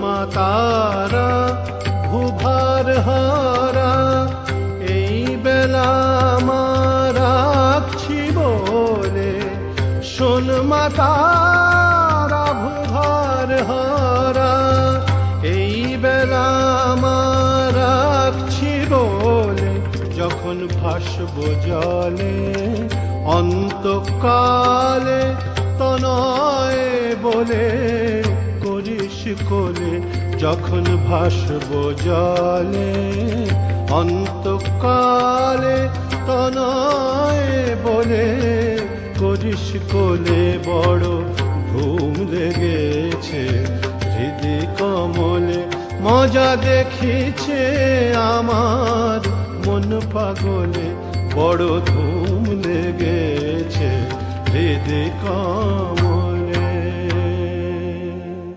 মা তারা ভুভার হারা, এই বেলা মা রাখছি বলে। শোন মা তারা ভুভার হারা, এই বেলা মা রাখছি বলে। যখন ভাসব জলে অন্তকালে, তনয় বলে করিস কোলে। যখন ভাসব জলে অন্তকালে, তনয় বলে করিস কোলে। বড় ধুম লেগেছে হৃদি কমলে, মজা দেখিছে আমার মন পাগলে। বড় ধুম লেগেছে হৃদি কমলে।